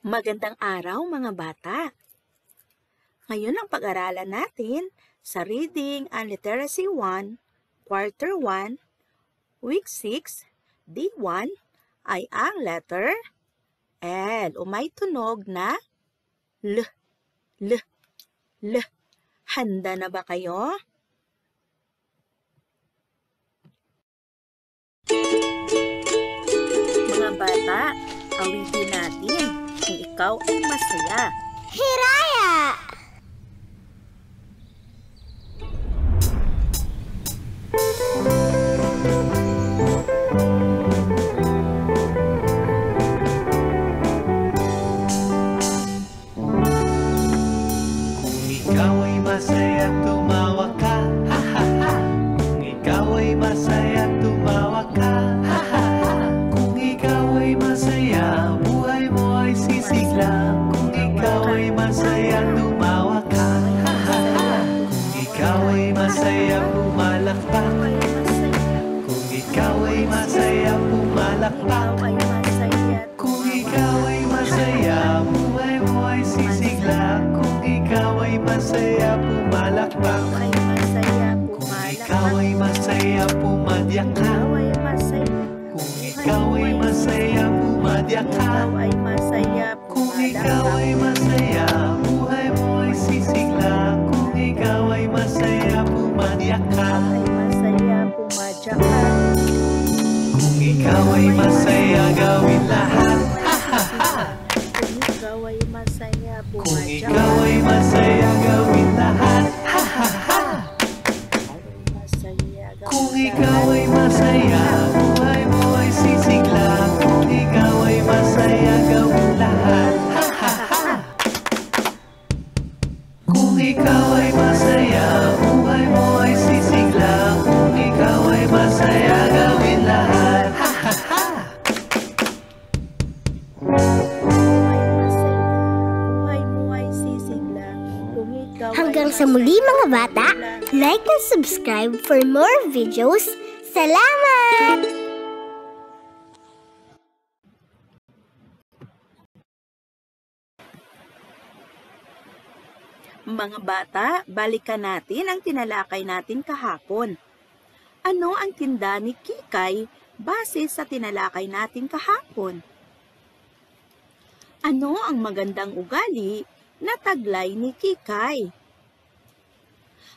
Magandang araw mga bata! Ngayon ang pag-aralan natin sa Reading and Literacy 1, Quarter 1, Week 6, D1 ay ang letter L o may tunog na L, L, L. Handa na ba kayo? Mga bata, awitin natin kung ikaw ay masaya. Hiraya! Kung ikaw ay masaya, tumawa ka, ha ha ha. Kung ikaw ay masaya, tumawa ka, ha ha ha. Kung ikaw ay masaya, buhay mo ay sisigla. Kung ikaw ay masaya, tumawa ka, ha ha ha. Kung ikaw ay masaya, pumalakpak. Kung ikaw ay masaya, pumalakpak. Kung ikaw ay masaya, buhay mo ay sisigla. Kung ikaw ay masaya, pumalakpak. Kung ikaw ay masaya, pumadyak ka. Kung ikaw ay masaya, pumadyak ka. Kung ikaw ay masaya, buhay mo ay sisigla. Kung ikaw ay masaya, pumadyak ka. Kung ikaw ay masaya, gawin lahat, ha ha ha. Kung ikaw ay masaya, gawin lahat, ha ha ha. Kung ikaw ay masaya, buhay mo ay sisigla. Kung ikaw ay masaya, gawin lahat, ha ha ha. Kung ikaw ay masaya, buhay mo ay sisigla. Kung ikaw ay masaya, gawin lahat, ha ha ha. Hanggang sa muli mga bata, like and subscribe for more videos. Salamat! Mga bata, balikan natin ang tinalakay natin kahapon. Ano ang tinda ni Kikay base sa tinalakay natin kahapon? Ano ang magandang ugali na taglay ni Kikay?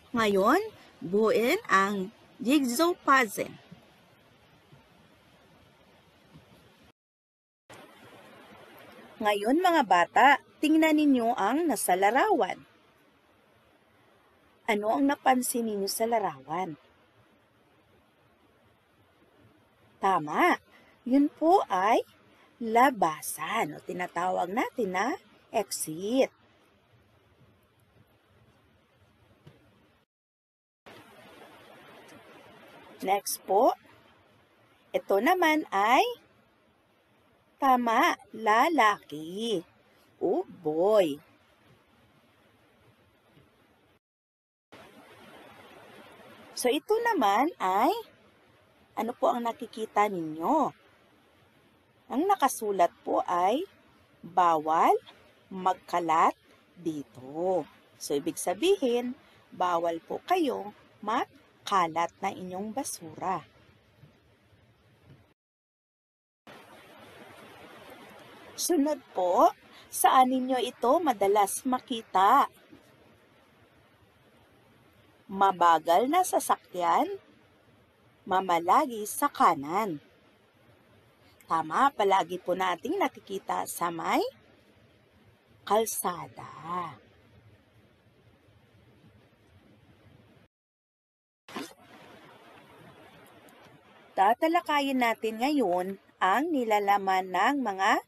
Ngayon, buuin ang jigsaw puzzle. Ngayon mga bata, tingnan ninyo ang nasa larawan. Ano ang napansin ninyo sa larawan? Tama, yun po ay labasan o tinatawag natin na exit. Next po, ito naman ay tama, lalaki o boy. So ito naman ay, ano po ang nakikita ninyo? Ang nakasulat po ay, bawal magkalat dito. So ibig sabihin, bawal po kayo magkalat na inyong basura. Sunod po, saan ninyo ito madalas makita? Mabagal na sasakyan, mamalagi sa kanan. Tama, palagi po nating nakikita sa may kalsada. Tatalakayin natin ngayon ang nilalaman ng mga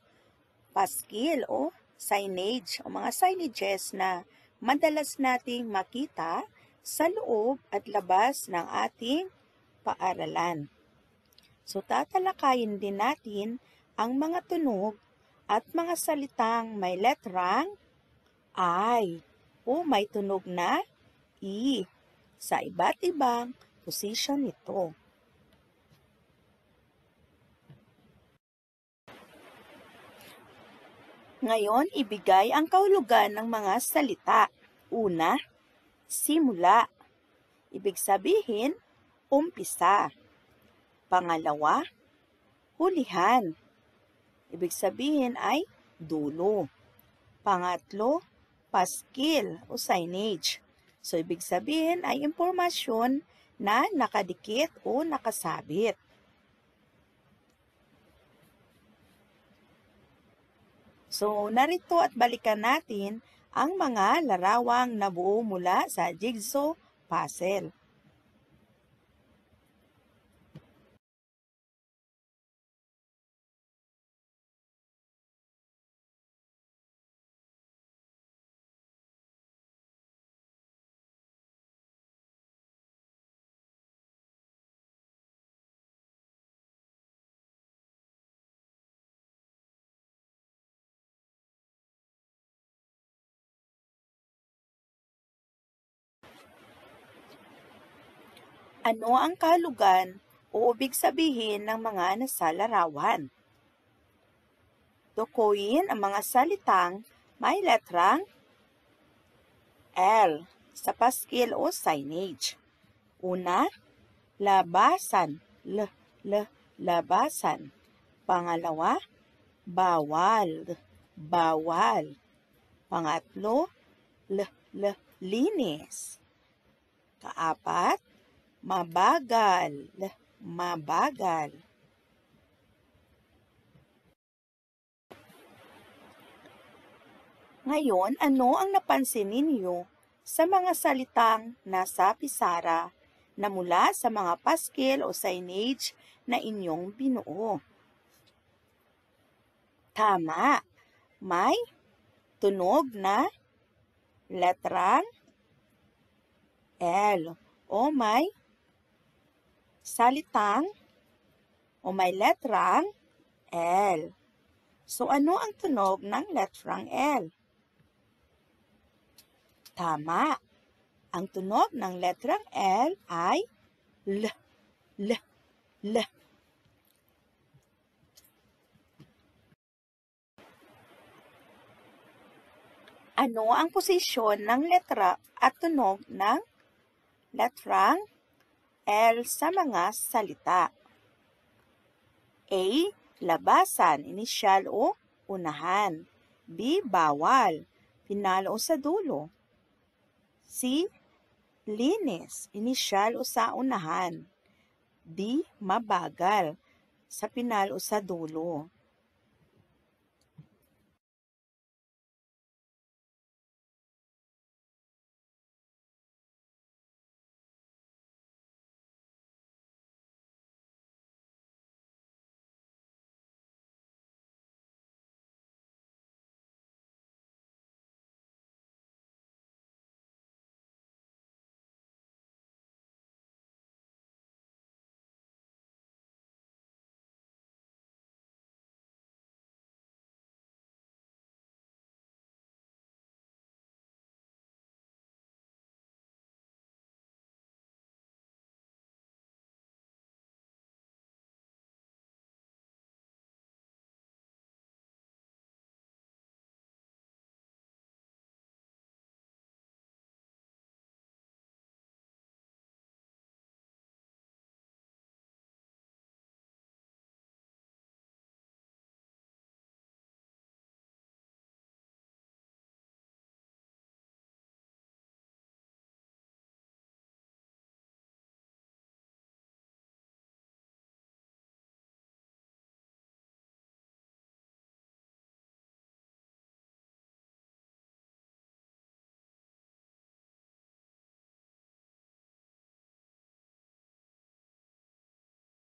paskil o signage o mga signages na madalas nating makita sa loob at labas ng ating paaralan. So tatalakayin din natin ang mga tunog at mga salitang may letrang I o may tunog na E sa iba't ibang posisyon nito. Ngayon, ibigay ang kahulugan ng mga salita. Una, simula. Ibig sabihin, umpisa. Pangalawa, hulihan. Ibig sabihin ay dulo. Pangatlo, paskil o signage. So, ibig sabihin ay impormasyon na nakadikit o nakasabit. So, narito at balikan natin ang mga larawang nabuo mula sa jigsaw puzzle. Ano ang kahulugan o ibig sabihin ng mga nasa larawan? Tukuyin ang mga salitang may letrang L sa paskil o signage. Una, labasan, labasan. Pangalawa, bawal, bawal. Pangatlo, linis. Kaapat, mabagal, mabagal. Ngayon, ano ang napansin ninyo sa mga salitang nasa pisara na mula sa mga paskil o signage na inyong binuo? Tama, may tunog na letrang L o may salitang o may letrang L. So, ano ang tunog ng letrang L? Tama. Ang tunog ng letrang L ay L. Ano ang posisyon ng letra at tunog ng letrang L sa mga salita? A. Labasan, inisyal o unahan. B. Bawal, pinal o sa dulo. C. Linis, inisyal o sa unahan. D. Mabagal, sa pinal o sa dulo.